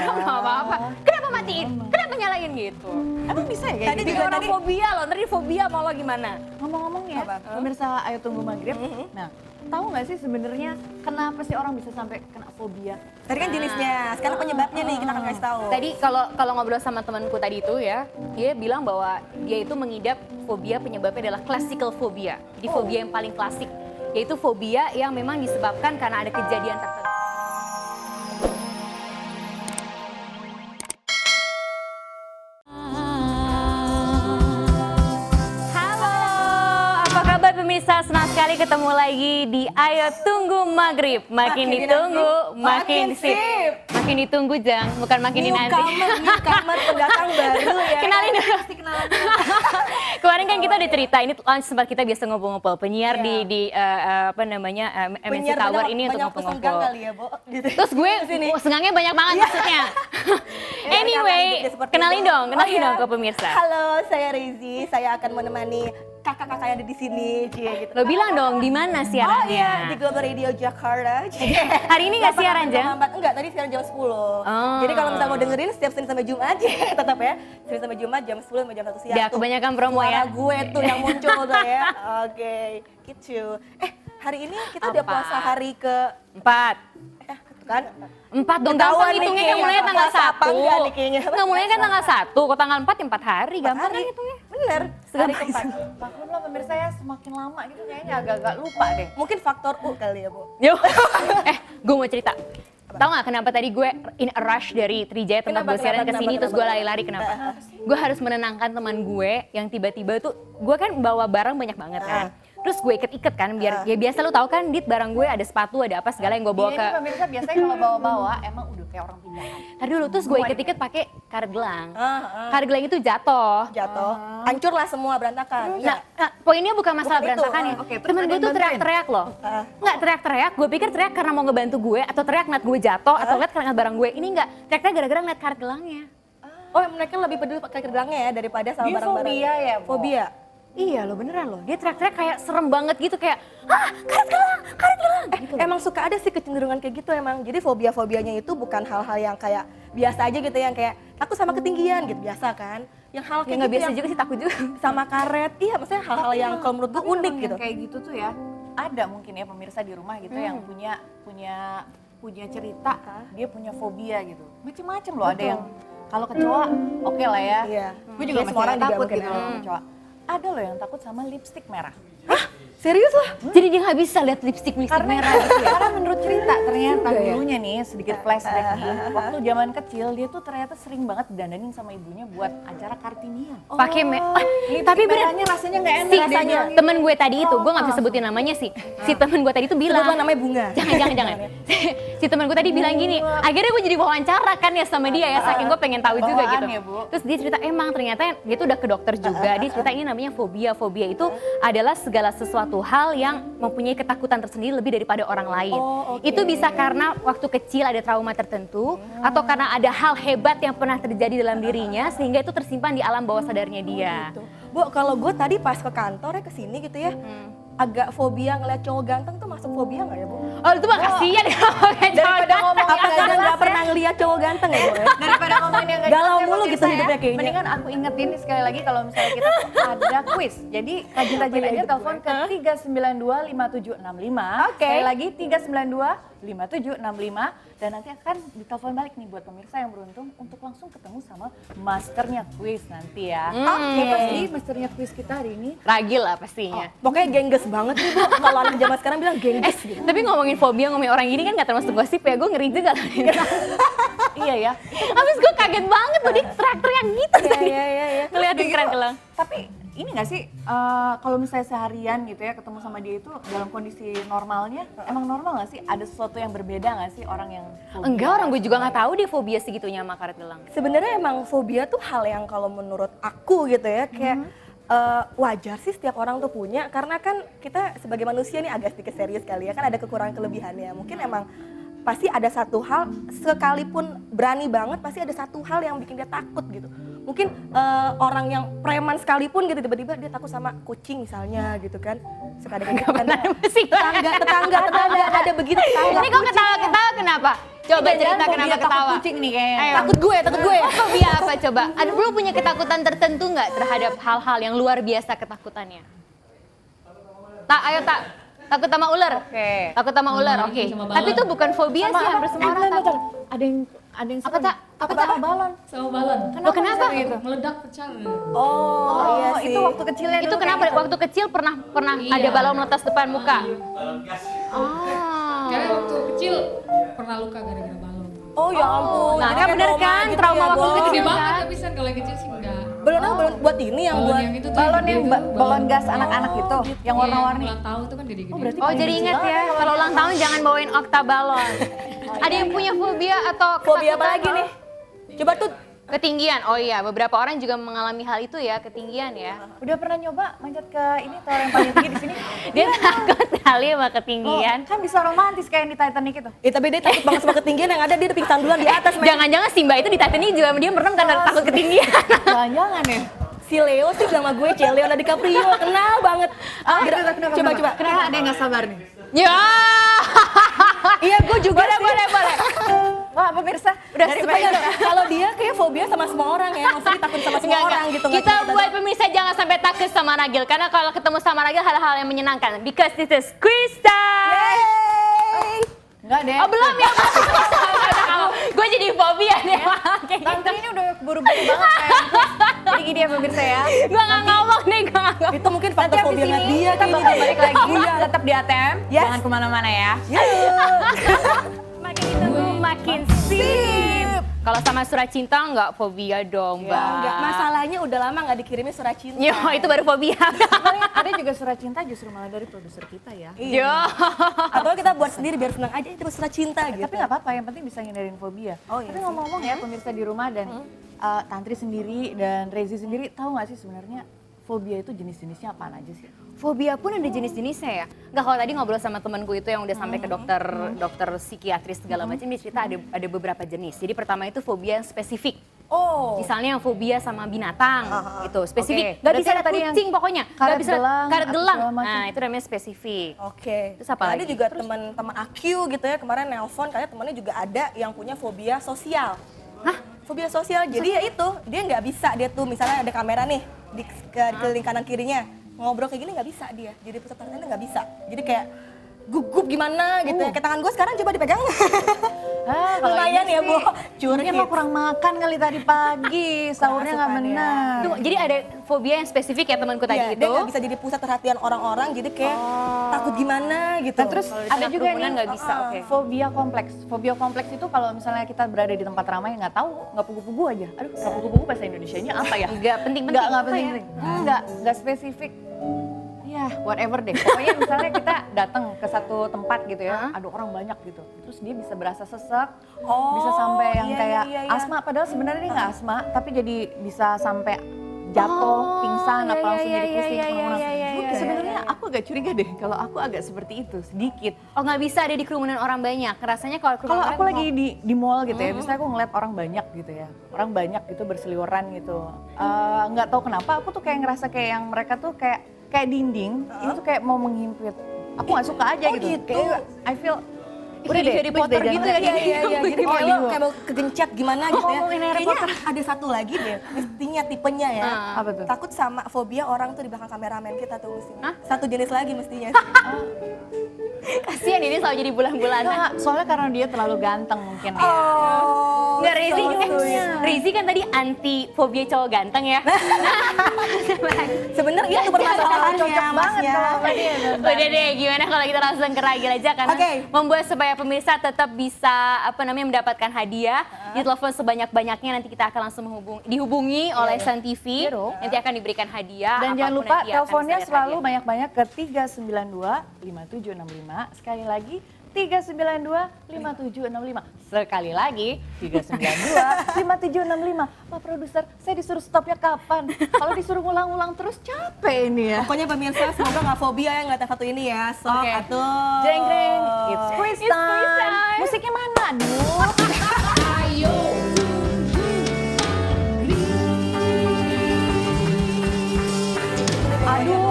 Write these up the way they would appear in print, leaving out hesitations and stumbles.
Nggak apa-apa. Kenapa matiin? Kenapa nyalain gitu? Emang bisa ya kayak Tadi gitu? juga orang fobia loh, ntar fobia mau lo gimana? Ngomong-ngomong ya, pemirsa Ayo Tunggu Maghrib. Nah, tahu nggak sih sebenarnya kenapa sih orang bisa sampai kena fobia? Tadi kan jenisnya, sekarang penyebabnya nih kita akan kasih tahu. Tadi kalau ngobrol sama temanku tadi itu ya, dia bilang bahwa dia itu mengidap fobia penyebabnya adalah classical phobia. Jadi fobia yang paling klasik, yaitu fobia yang memang disebabkan karena ada kejadian tertentu. Halo, apa kabar pemirsa? Senang sekali ketemu lagi di Ayo Tunggu Maghrib. Makin ditunggu, makin sip. Makin ditunggu Jang, bukan makin dinanti. Newcomer pendatang baru ya. Kenalin dulu. Pasti kenalan. Kemarin kan kita udah cerita, ini lunch tempat kita biasa ngobrol-ngobrol. Penyiar di apa namanya MNC Tower ini untuk ngobrol ngobrol-ngobrol. kali ya, Bo. Gitu. Terus gue senggangnya banyak banget maksudnya. Anyway, kenalin dong ke pemirsa. Halo, saya Rizy. Saya akan menemani kakak-kakak yang ada di sini, gitu. Lo bilang dong di mana Oh siarannya? iya, di Global Radio Jakarta. Hari ini nggak siaran Jang? Enggak, tadi siaran jam 10. Jadi kalau misalnya mau dengerin setiap Senin sampai Jumat tetap ya. Senin sampai Jumat jam 10 sampai jam 1 siang. Ya kebanyakan promo Suara ya. gue tuh yang muncul tuh ya. Oke, gitu. Hari ini kita udah Apa? puasa hari ke 4. kan? 4 dong, Ketahuan gampang nih hitungnya kan kayaknya, mulainya tanggal puasa apa 1. enggak nih kayaknya. Nggak mulainya kan tanggal 1, kok tanggal 4 ya 4 hari, gampang kan Hari. hitungnya. Bener, hari keempat. Takutlah pemirsa ya semakin lama gitu kayaknya agak-agak lupa deh. Mungkin faktor U kali ya, Bu. Yo. Gue mau cerita. Tahu nggak kenapa tadi gue in a rush dari Trijaya tempat Kenapa, gue siaran ke kenapa, sini kenapa, terus gue lari-lari kenapa? Gue harus menenangkan teman gue yang tiba-tiba tuh gue kan bawa barang banyak banget kan. Terus gue iket-iket kan biar ya biasa lu tahu kan Dit barang gue ada sepatu ada apa segala yang gue bawa Dia ke ini pemirsa biasanya kalau bawa-bawa emang udah kayak orang pindahan. Tadi dulu terus gue iket-iket pakai karet gelang. Karet gelang itu jatuh. Jatuh. Hancur lah semua berantakan. Iya. Nah, poinnya bukan masalah Bukan itu. berantakan ya. Oke, terus Temen ada gue yang tuh bantuin? teriak-teriak loh. Nggak teriak-teriak, gue pikir teriak karena mau ngebantu gue atau teriak ngeliat gue jatuh atau liat karena ngeliat barang gue. Ini enggak, teriak-teriak gara-gara ngeliat karet gelangnya. Oh, mereka lebih peduli pakai gelangnya ya daripada sama Dia barang-barang. fobia ya, Bu? Fobia. Iya loh beneran loh, dia teriak-teriak kayak serem banget gitu kayak karet gelang gitu. Emang suka ada sih kecenderungan kayak gitu emang. Jadi fobia-fobianya itu bukan hal-hal yang kayak biasa aja gitu yang kayak takut sama ketinggian gitu biasa kan. Yang hal Ya kayak nggak gitu biasa yang juga sih, takut juga. sama karet. Iya, maksudnya hal-hal yang kalau menurut gue Tapi unik memang gitu. yang kayak gitu tuh ya, ada mungkin ya pemirsa di rumah gitu yang punya cerita, dia punya fobia gitu. Macem-macem loh, ada yang kalau kecoa oke lah ya. Iya. Gue juga Iya, masih semua orang juga takut mungkin gitu ya. loh sama kecoa. Ada loh yang takut sama lipstik merah. Serius lah? Jadi dia nggak bisa lihat lipstick merah gitu ya. Karena menurut cerita ternyata dulunya nih sedikit flashback nih. Waktu zaman kecil dia tuh ternyata sering banget didandanin sama ibunya buat acara Kartini. Pakai tapi bener Merahnya rasanya nggak enak. si dia bilang. temen gue tadi itu, gue nggak bisa sebutin namanya sih. Si temen gue tadi itu bilang, Sebutlah namanya Bunga. jangan. Si temen gue tadi bilang gini, akhirnya gue jadi wawancara kan ya sama dia ya, saking gue pengen tahu juga Bawaan gitu. ya, Bu. Terus dia cerita emang ternyata dia tuh udah ke dokter juga. Dia cerita ini namanya fobia. Fobia itu adalah segala sesuatu hal yang mempunyai ketakutan tersendiri lebih daripada orang lain. Itu bisa karena waktu kecil ada trauma tertentu atau karena ada hal hebat yang pernah terjadi dalam dirinya sehingga itu tersimpan di alam bawah sadarnya dia. Gitu. Bu, kalau gue tadi pas ke kantor ya kesini gitu ya, agak fobia ngeliat cowok ganteng tuh masuk fobia nggak ya, Bu? Oh itu mah kasihan ya Daripada ngomong Apa karena nggak pernah ngeliat cowok ganteng ya, Bu? Daripada ngomongin yang nggak Galau jelas ya, mulu pemirsa gitu ya. hidupnya kayaknya. Mendingan aku ingetin nih sekali lagi kalau misalnya kita tuh ada quiz. Jadi rajin-rajin aja telepon ke 3925765. Oke. Sekali lagi 3925765 dan nanti akan ditelepon balik nih buat pemirsa yang beruntung untuk langsung ketemu sama masternya quiz nanti ya. Siapa sih masternya quiz kita hari ini? Ragil lah pastinya. Pokoknya gengges banget nih, Bu. Kalau anak zaman sekarang bilang gengges gitu. Tapi ngomongin fobia, ngomongin orang gini kan gak termasuk gosip ya, gue ngeri juga loh. Iya ya. Habis gue kaget banget tuh, dia teriak-teriak gitu tadi. Iya. Ngeliatin keren gelang. Tapi ini nggak sih kalau misalnya seharian gitu ya ketemu sama dia itu dalam kondisi normalnya emang normal nggak sih ada sesuatu yang berbeda nggak sih orang yang fobia? Enggak, orang gue juga gak tahu dia fobia segitunya sama karet gelang. Sebenarnya emang fobia tuh hal yang kalau menurut aku gitu ya kayak wajar sih setiap orang tuh punya karena kan kita sebagai manusia nih agak sedikit serius kali ya kan ada kekurangan kelebihannya. Mungkin emang pasti ada satu hal sekalipun berani banget pasti ada satu hal yang bikin dia takut gitu. Mungkin orang yang preman sekalipun gitu tiba-tiba dia takut sama kucing misalnya gitu kan. Suka ada kayak gitu kan. Tetangga ada begitu tetangga. Ini kok ketawa-ketawa kenapa? Coba cerita Fobia kenapa takut ketawa. kucing nih kayaknya. Ayo. Takut gue. Oh, fobia apa coba? Ada lu punya ketakutan tertentu nggak terhadap hal-hal yang luar biasa ketakutannya? Ayo takut sama ular. Oke. Takut sama ular, oke. sama balon. Tapi itu bukan fobia sih, hampir semua orang takut. Ada yang Apa, Tak? Takut Apa, Tak? sama balon. Sama balon. Oh, kenapa? Gitu? Meledak pecah. Oh, iya sih. itu waktu kecilnya Itu dulu kenapa? kayak gitu. Waktu kecil pernah Iya. ada balon meletas depan muka. Karena Oh. waktu kecil pernah luka gara-gara balon. Oh ya ampun. Nah, Jadi kan kayak bener kan, gitu trauma ya, waktu Bo. kecil. Gede kan? banget tapi San, kalau yang kecil sih enggak. Balon buat ini yang Balon buat yang itu tuh balon gede yang tuh, balon gas anak-anak itu, yang warna-warni. Ulang tahun tuh kan gede-gede. berarti Oh, jadi ingat ya, kalau ulang tahun jangan bawain oktabalon. Ada yang punya fobia atau fobia apa ketakutan? lagi nih? Coba tuh Ketinggian. Oh iya, beberapa orang juga mengalami hal itu ya, ketinggian ya. Udah pernah nyoba manjat ke ini tower yang paling tinggi di sini? Dia takut kali sama ketinggian. Kan bisa romantis kayak yang di Titanic itu. tapi dia takut banget sama ketinggian, yang ada dia udah pingsan duluan di atas. Men. Jangan-jangan Simba itu di Titanic juga dia merem karena takut ketinggian. Jangan-jangan ya. Si Leo sih sama gue, Leonardo DiCaprio, kenal banget. Coba. Kenapa ada yang gak sabar nih? Ya. Iya, gue juga sih. Boleh. Wah, pemirsa, Udah daripada supaya Kalau dia kayak fobia sama semua orang ya, maksudnya takut sama semua Enggak. orang gitu. Kita buat pemirsa jangan sampai takut sama Nagil karena kalau ketemu sama Nagil hal-hal yang menyenangkan. Because this is quiz time. Enggak deh. Oh belum ya? Gue jadi fobia deh. Kayak Tante gitu. ini udah buru-buru banget kayak. Jadi gini ya pemirsa ya. Gue nggak ngomong nih, gue nggak ngomong. Itu mungkin faktor Nanti habis fobia ini dia kita bakal balik lagi. Tetap di ATM. Yes. Jangan kemana-mana ya. Makin ditunggu makin sip. Kalau sama surat cinta nggak fobia dong, Mbak. Enggak, masalahnya udah lama nggak dikirimin surat cinta. Yo, itu baru fobia. Sebenarnya ada juga surat cinta justru malah dari produser kita ya. Yo. Atau kita buat sendiri biar senang aja itu surat cinta gitu. Tapi nggak apa-apa, yang penting bisa ngindarin fobia. Oh, iya Tapi sih. ngomong-ngomong ya pemirsa di rumah dan Tantri sendiri dan Rezi sendiri, tahu nggak sih sebenarnya fobia itu jenis-jenisnya apaan aja sih? Fobia pun ada jenis-jenisnya ya. Nggak, kalau tadi ngobrol sama temanku itu yang udah sampai ke dokter psikiatris segala macam, dia cerita ada beberapa jenis. Jadi pertama itu fobia yang spesifik. Oh. Misalnya yang fobia sama binatang gitu, spesifik. Oke. Nggak Berarti bisa ada lihat tadi yang kucing pokoknya. Nggak karet bisa gelang, karet atau gelang. segala macam. Nah, itu namanya spesifik. Oke. Terus apa Ada lagi? juga teman-teman aku gitu ya, kemarin nelpon katanya temannya juga ada yang punya fobia sosial. Hah? Fobia sosial. Jadi ya itu, dia nggak bisa, dia tuh misalnya ada kamera nih di keliling kanan kirinya. Ngobrol kayak gini nggak bisa dia. Jadi pusat perhatiannya nggak bisa. Jadi kayak gugup gimana gitu ya. Kayak tangan gue sekarang coba dipegang. Kalau Lumayan ini ya, sih, Bu. Mungkin lo kurang makan kali tadi pagi, sahurnya nggak asupan ya. benar. Tuh, jadi ada fobia yang spesifik ya temanku tadi Iya, itu. dia nggak bisa jadi pusat perhatian orang-orang, jadi kayak takut gimana gitu. Dan terus Kalau di ada tengah juga kerumunan nih nggak bisa, oke. fobia kompleks. Fobia kompleks itu kalau misalnya kita berada di tempat ramai nggak tahu, nggak pugu-pugu aja. Aduh, nggak pugu-pugu bahasa Indonesianya apa ya? Nggak penting-penting. Nggak Apa ya? penting-penting. Nggak spesifik. Ya, whatever deh. Pokoknya misalnya kita datang ke satu tempat gitu ya, ada orang banyak gitu. Terus dia bisa berasa sesek, bisa sampai yang iya, kayak iya, iya. asma. Padahal sebenarnya dia nggak asma, tapi jadi bisa sampai jatuh, pingsan, apa langsung jadi pusing. Sebenarnya aku agak curiga deh kalau aku agak seperti itu sedikit. Oh, nggak bisa ada di kerumunan orang banyak. Rasanya kalau Kalau kerumunan aku lagi di mall gitu ya, misalnya aku ngeliat orang banyak gitu ya, orang banyak gitu berseliweran gitu. Nggak tahu kenapa aku tuh kayak ngerasa kayak yang mereka tuh kayak dinding, ini tuh kayak mau menghimpit. Aku nggak suka aja gitu. Kayak I feel Udah di Harry Potter gitu ya. Iya, jadi Oh, kayak iya. lo kayak mau kegencet gimana gitu ya. ngomongin Harry Kayaknya ada satu lagi deh, mestinya tipenya ya. Apa tuh? Takut sama fobia orang tuh di belakang kameramen kita tuh mestinya. Hah? Satu jenis lagi mestinya. Kasian ini selalu jadi bulan-bulanan. Nggak, soalnya karena dia terlalu ganteng mungkin ya. Oh. Nggak, Rezi, so Rezi kan tadi anti fobia cowok ganteng ya. Sebenarnya itu permasalahannya, Cocok banget Masnya. kalau sama dia. Udah deh, gimana kalau kita langsung ke Ragil aja karena Oke. membuat supaya pemirsa tetap bisa mendapatkan hadiah. Di telepon sebanyak-banyaknya nanti kita akan langsung dihubungi oleh Sun TV. Iya dong. Nanti akan diberikan hadiah. Dan jangan apapun lupa nanti akan teleponnya bisa lihat selalu hadiah. banyak-banyak ke 392-5765. Sekali lagi 392-5765. Sekali lagi 392-5765. Pak produser, saya disuruh stopnya kapan? Kalau disuruh ngulang-ulang terus capek ini ya. Pokoknya pemirsa semoga nggak fobia yang ngeliat yang satu ini ya. Sok Oke. atuh. Jeng jeng, it's quiz It's quiz time. time. Musiknya mana? Aduh. Ayo. Aduh.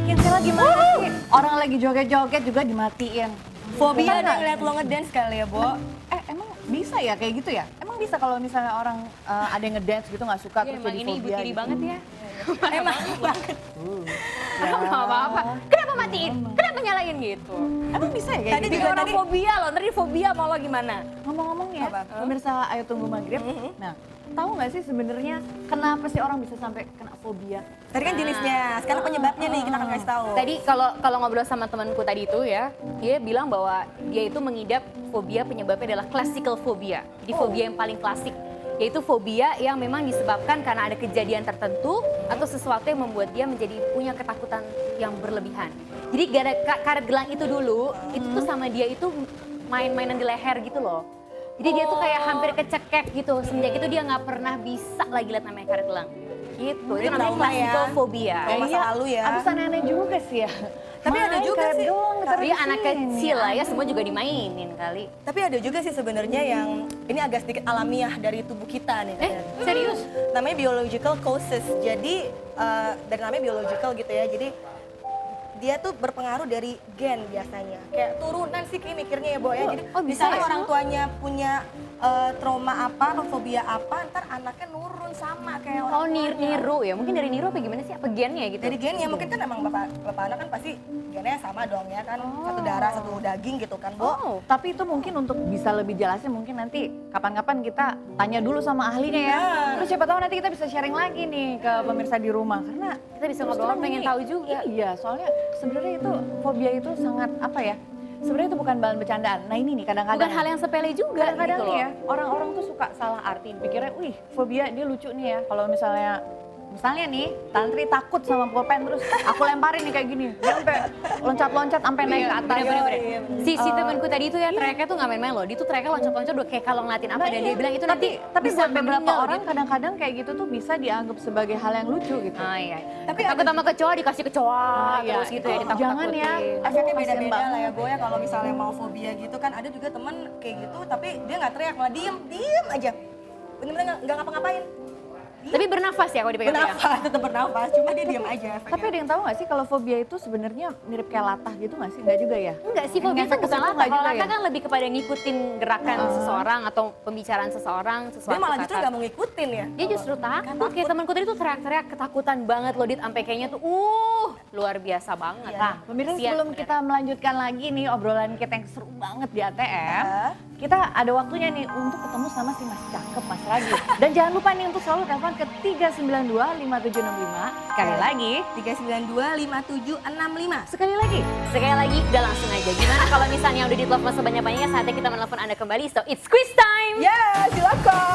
Kinsela gimana sih? Orang lagi joget-joget juga dimatiin. Fobia Bukan ada nggak? ngeliat lo ngedance kali ya, Bo. Emang bisa ya kayak gitu ya? Emang bisa kalau misalnya orang ada yang ngedance gitu nggak suka Ya, terus emang jadi ini ibu fobia tiri gitu. banget ya. Emang banget. Nggak apa-apa. Kenapa matiin? Kenapa nyalain gitu? Emang bisa ya kayak Tadi gitu? juga Orang tadi- fobia loh, ntar fobia mau lo gimana? Ngomong-ngomong ya, Apa? pemirsa Ayo Tunggu Maghrib. Nah, tahu nggak sih sebenarnya kenapa sih orang bisa sampai kena fobia? Tadi kan jenisnya, sekarang penyebabnya nih kita akan kasih tahu. Tadi kalau ngobrol sama temanku tadi itu ya, dia bilang bahwa dia itu mengidap fobia penyebabnya adalah classical phobia. Jadi fobia yang paling klasik, yaitu fobia yang memang disebabkan karena ada kejadian tertentu atau sesuatu yang membuat dia menjadi punya ketakutan yang berlebihan. Jadi karet gelang itu dulu, itu tuh sama dia itu main-mainan di leher gitu loh. Jadi dia tuh kayak hampir kecekek gitu, semenjak itu dia nggak pernah bisa lagi lihat namanya karet gelang. Gitu, itu namanya trauma ya. classical phobia. Trauma masa lalu ya. Abisan nenek juga sih ya. Tapi ada juga sih. Dia anak kecil lah ya, semua juga dimainin kali. Tapi ada juga sih sebenarnya yang ini agak sedikit alamiah dari tubuh kita nih. Serius? Namanya biological causes. Jadi dari namanya biological gitu ya. Jadi dia tuh berpengaruh dari gen biasanya. Kayak turunan sih kayak mikirnya ya, Bo ya. Jadi bisa misalnya ya? orang tuanya punya trauma apa atau fobia apa, ntar anaknya nurun sama kayak orang Oh tuanya. niru ya, mungkin dari niru apa gimana sih? Apa gennya gitu? Dari gennya mungkin kan emang bapak anak kan pasti gennya sama dong ya kan, satu darah satu daging gitu kan, Bo. Oh, Tapi itu mungkin untuk bisa lebih jelasnya mungkin nanti kapan-kapan kita tanya dulu sama ahlinya ya. Terus siapa tahu nanti kita bisa sharing lagi nih ke pemirsa di rumah karena kita bisa terus ngobrol, terang pengen ini- tahu juga. Iya, soalnya sebenarnya itu fobia itu sangat apa ya? Sebenarnya itu bukan bahan bercandaan. Nah ini nih kadang-kadang. Bukan hal yang sepele juga Kadang-kadang gitu nih loh. ya, orang-orang tuh suka salah artiin. Pikirnya, wih fobia dia lucu nih ya. Kalau misalnya nih, Tantri takut sama pulpen terus aku lemparin nih kayak gini. Dia sampai loncat-loncat sampai naik ke atas. Bener-bener. Si temanku tadi itu ya teriaknya tuh nggak main-main loh. Dia tuh teriaknya loncat-loncat udah kayak kalau ngeliatin apa Nah, dan iya. dia bilang itu nanti tapi bisa buat beberapa meninggal orang gitu. kadang-kadang kayak gitu tuh bisa dianggap sebagai hal yang lucu gitu. Ah iya. Tapi Takut sama kecoa dikasih kecoa iya. terus gitu ya Oh, ditakut-takutin. jangan ya. Efeknya Kasian beda-beda banget. lah ya, Bo ya. Kalau misalnya mau fobia gitu kan ada juga temen kayak gitu tapi dia nggak teriak, malah diem aja. Bener-bener nggak ngapa-ngapain. Tapi bernafas ya kalau dipegang. Bernafas, tetap bernafas, cuma dia diem aja. Tapi ada yang tahu nggak sih kalau fobia itu sebenarnya mirip kayak latah gitu nggak sih? Nggak juga ya? Enggak sih, fobia Ngefek itu ke bukan situ latah. nggak Kalau juga latah ya? kan lebih kepada ngikutin gerakan seseorang atau pembicaraan seseorang, sesuatu Dia malah justru kata. nggak mau ngikutin ya. Dia justru takut. Kayak temanku tadi tuh teriak-teriak ketakutan banget loh, Dit. Sampai kayaknya tuh luar biasa banget. Iya. Nah, pemirsa Kasian sebelum sebenarnya. kita melanjutkan lagi nih obrolan kita yang seru banget di ATM, kita ada waktunya nih untuk ketemu sama si Mas Cakep, Mas Ragi. Dan jangan lupa nih untuk selalu telepon ke 392-5765. Sekali lagi, 392-5765. sekali lagi. Sekali lagi, udah langsung aja. Gimana kalau misalnya udah ditelepon sebanyak-banyaknya, saatnya kita menelpon Anda kembali. So, it's quiz time! Ya, silakan.